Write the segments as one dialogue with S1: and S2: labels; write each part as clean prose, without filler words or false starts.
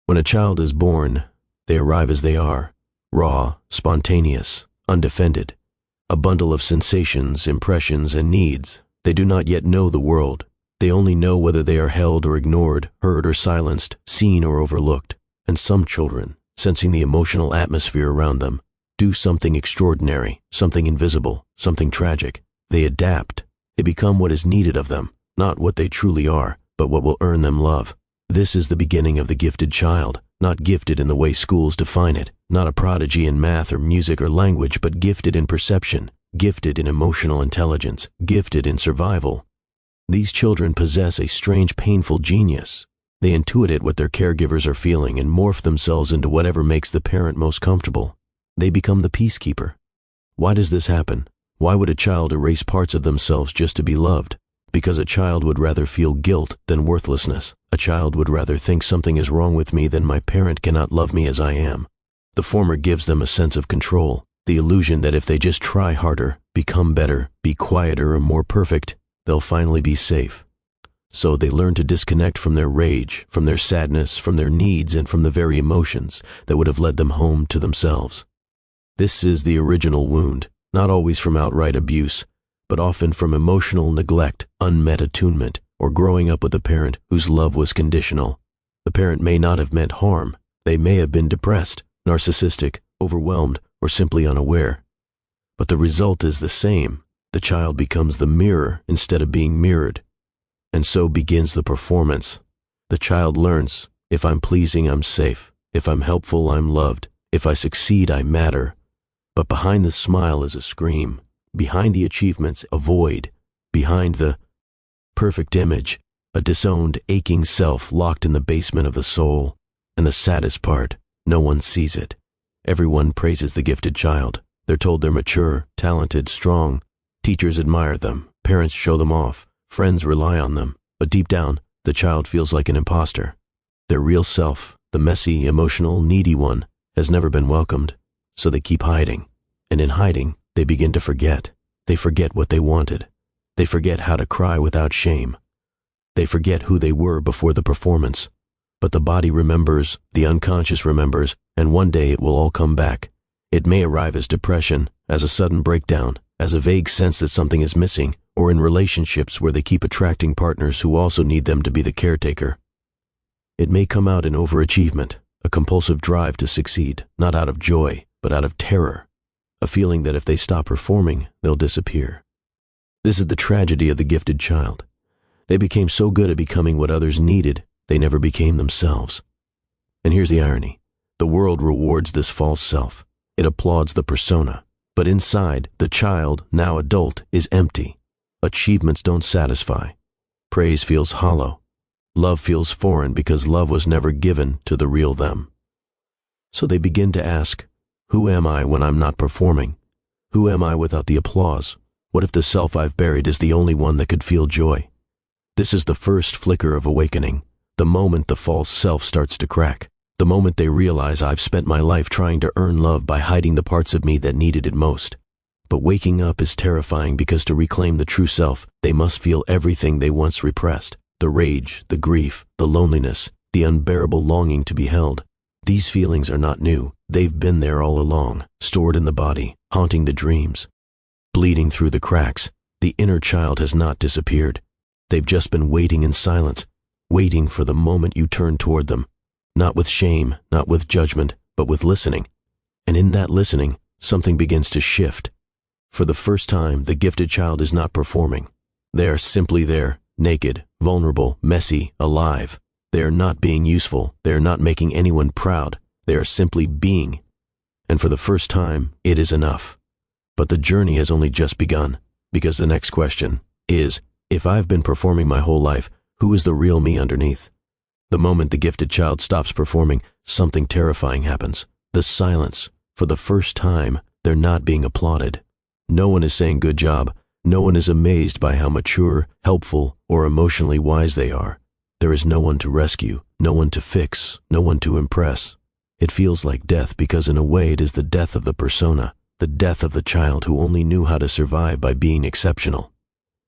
S1: When a child is born, they arrive as they are, raw, spontaneous, undefended, a bundle of sensations, impressions, and needs. They do not yet know the world. They only know whether they are held or ignored, heard or silenced, seen or overlooked. And some children, sensing the emotional atmosphere around them, do something extraordinary, something invisible, something tragic. They adapt. They become what is needed of them, not what they truly are, but what will earn them love. This is the beginning of the gifted child, not gifted in the way schools define it, not a prodigy in math or music or language, but gifted in perception, gifted in emotional intelligence, gifted in survival. These children possess a strange, painful genius. They intuit what their caregivers are feeling and morph themselves into whatever makes the parent most comfortable. They become the peacekeeper. Why does this happen? Why would a child erase parts of themselves just to be loved? Because a child would rather feel guilt than worthlessness. A child would rather think something is wrong with me than my parent cannot love me as I am. The former gives them a sense of control, the illusion that if they just try harder, become better, be quieter or more perfect, they'll finally be safe. So they learn to disconnect from their rage, from their sadness, from their needs, and from the very emotions that would have led them home to themselves. This is the original wound, not always from outright abuse, but often from emotional neglect, unmet attunement, or growing up with a parent whose love was conditional. The parent may not have meant harm. They may have been depressed, narcissistic, overwhelmed, or simply unaware. But the result is the same. The child becomes the mirror instead of being mirrored. And so begins the performance. The child learns, if I'm pleasing, I'm safe. If I'm helpful, I'm loved. If I succeed, I matter. But behind the smile is a scream. Behind the achievements, a void. Behind the perfect image, a disowned, aching self locked in the basement of the soul. And the saddest part, no one sees it. Everyone praises the gifted child. They're told they're mature, talented, strong. Teachers admire them. Parents show them off. Friends rely on them. But deep down, the child feels like an imposter. Their real self, the messy, emotional, needy one, has never been welcomed. So they keep hiding. And in hiding, they begin to forget. They forget what they wanted. They forget how to cry without shame. They forget who they were before the performance. But the body remembers, the unconscious remembers, and one day it will all come back. It may arrive as depression, as a sudden breakdown, as a vague sense that something is missing, or in relationships where they keep attracting partners who also need them to be the caretaker. It may come out in overachievement, a compulsive drive to succeed, not out of joy, but out of terror. A feeling that if they stop performing, they'll disappear. This is the tragedy of the gifted child. They became so good at becoming what others needed, they never became themselves. And here's the irony. The world rewards this false self. It applauds the persona. But inside, the child, now adult, is empty. Achievements don't satisfy. Praise feels hollow. Love feels foreign because love was never given to the real them. So they begin to ask, who am I when I'm not performing? Who am I without the applause? What if the self I've buried is the only one that could feel joy? This is the first flicker of awakening, the moment the false self starts to crack, the moment they realize I've spent my life trying to earn love by hiding the parts of me that needed it most. But waking up is terrifying because to reclaim the true self, they must feel everything they once repressed, the rage, the grief, the loneliness, the unbearable longing to be held. These feelings are not new. They've been there all along, stored in the body, haunting the dreams. Bleeding through the cracks, the inner child has not disappeared. They've just been waiting in silence, waiting for the moment you turn toward them, not with shame, not with judgment, but with listening. And in that listening, something begins to shift. For the first time, the gifted child is not performing. They are simply there, naked, vulnerable, messy, alive. They are not being useful. They are not making anyone proud. They are simply being. And for the first time, it is enough. But the journey has only just begun, because the next question is, if I've been performing my whole life, who is the real me underneath? The moment the gifted child stops performing, something terrifying happens. The silence. For the first time, they're not being applauded. No one is saying good job. No one is amazed by how mature, helpful, or emotionally wise they are. There is no one to rescue, no one to fix, no one to impress. It feels like death because in a way it is the death of the persona, the death of the child who only knew how to survive by being exceptional.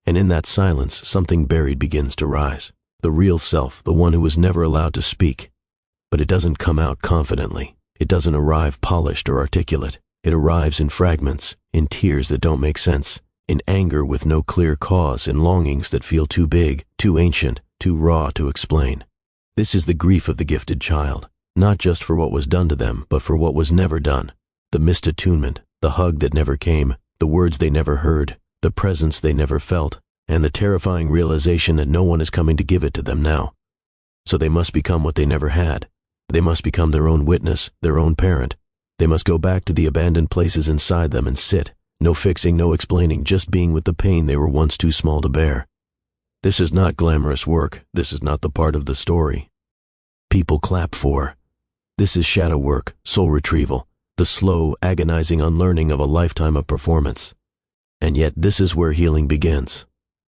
S1: And in that silence, something buried begins to rise. The real self, the one who was never allowed to speak. But it doesn't come out confidently. It doesn't arrive polished or articulate. It arrives in fragments, in tears that don't make sense, in anger with no clear cause, in longings that feel too big, too ancient, too raw to explain. This is the grief of the gifted child, not just for what was done to them, but for what was never done. The missed attunement, the hug that never came, the words they never heard, the presence they never felt, and the terrifying realization that no one is coming to give it to them now. So they must become what they never had. They must become their own witness, their own parent. They must go back to the abandoned places inside them and sit, no fixing, no explaining, just being with the pain they were once too small to bear. This is not glamorous work. This is not the part of the story people clap for. This is shadow work, soul retrieval, the slow, agonizing unlearning of a lifetime of performance. And yet this is where healing begins.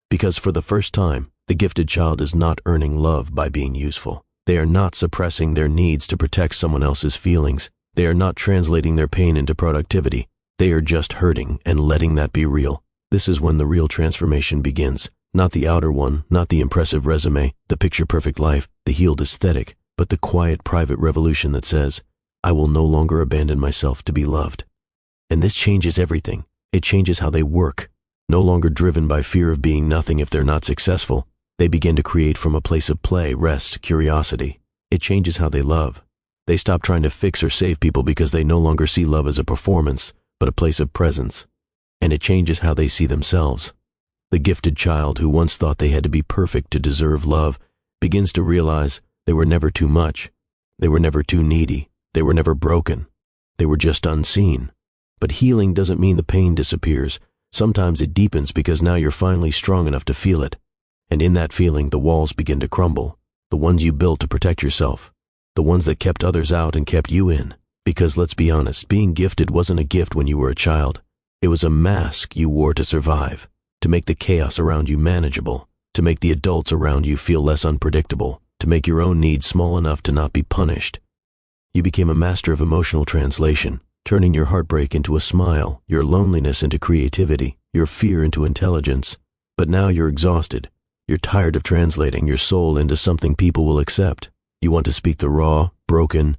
S1: Because for the first time, the gifted child is not earning love by being useful. They are not suppressing their needs to protect someone else's feelings. They are not translating their pain into productivity. They are just hurting and letting that be real. This is when the real transformation begins. Not the outer one, not the impressive resume, the picture-perfect life, the healed aesthetic, but the quiet, private revolution that says, I will no longer abandon myself to be loved. And this changes everything. It changes how they work. No longer driven by fear of being nothing if they're not successful, they begin to create from a place of play, rest, curiosity. It changes how they love. They stop trying to fix or save people because they no longer see love as a performance, but a place of presence. And it changes how they see themselves. The gifted child who once thought they had to be perfect to deserve love begins to realize they were never too much. They were never too needy. They were never broken. They were just unseen. But healing doesn't mean the pain disappears. Sometimes it deepens because now you're finally strong enough to feel it. And in that feeling, the walls begin to crumble. The ones you built to protect yourself. The ones that kept others out and kept you in. Because let's be honest, being gifted wasn't a gift when you were a child. It was a mask you wore to survive, to make the chaos around you manageable, to make the adults around you feel less unpredictable, to make your own needs small enough to not be punished. You became a master of emotional translation, turning your heartbreak into a smile, your loneliness into creativity, your fear into intelligence. But now you're exhausted. You're tired of translating your soul into something people will accept. You want to speak the raw, broken,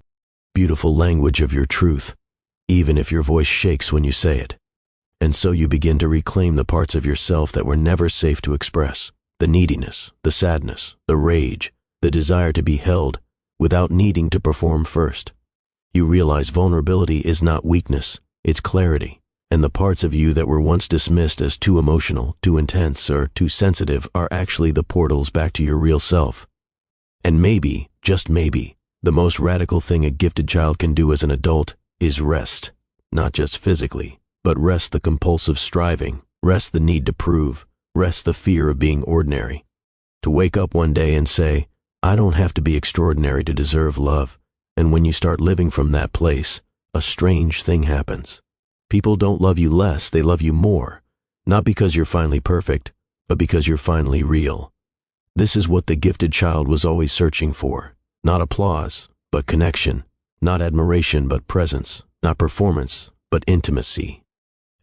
S1: beautiful language of your truth, even if your voice shakes when you say it. And so you begin to reclaim the parts of yourself that were never safe to express. The neediness, the sadness, the rage, the desire to be held without needing to perform first. You realize vulnerability is not weakness, it's clarity. And the parts of you that were once dismissed as too emotional, too intense, or too sensitive are actually the portals back to your real self. And maybe, just maybe, the most radical thing a gifted child can do as an adult is rest. Not just physically, but rest the compulsive striving, rest the need to prove, rest the fear of being ordinary. To wake up one day and say, I don't have to be extraordinary to deserve love. And when you start living from that place, a strange thing happens. People don't love you less, they love you more. Not because you're finally perfect, but because you're finally real. This is what the gifted child was always searching for. Not applause, but connection. Not admiration, but presence. Not performance, but intimacy.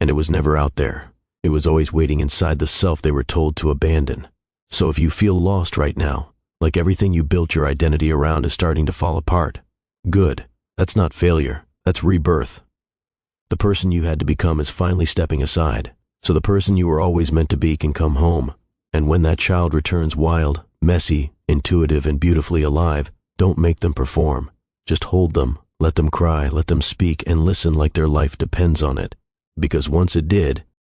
S1: And it was never out there. It was always waiting inside the self they were told to abandon. So if you feel lost right now, like everything you built your identity around is starting to fall apart, good. That's not failure. That's rebirth. The person you had to become is finally stepping aside, so the person you were always meant to be can come home. And when that child returns wild, messy, intuitive, and beautifully alive, don't make them perform. Just hold them, let them cry, let them speak, and listen like their life depends on it. Because once it did,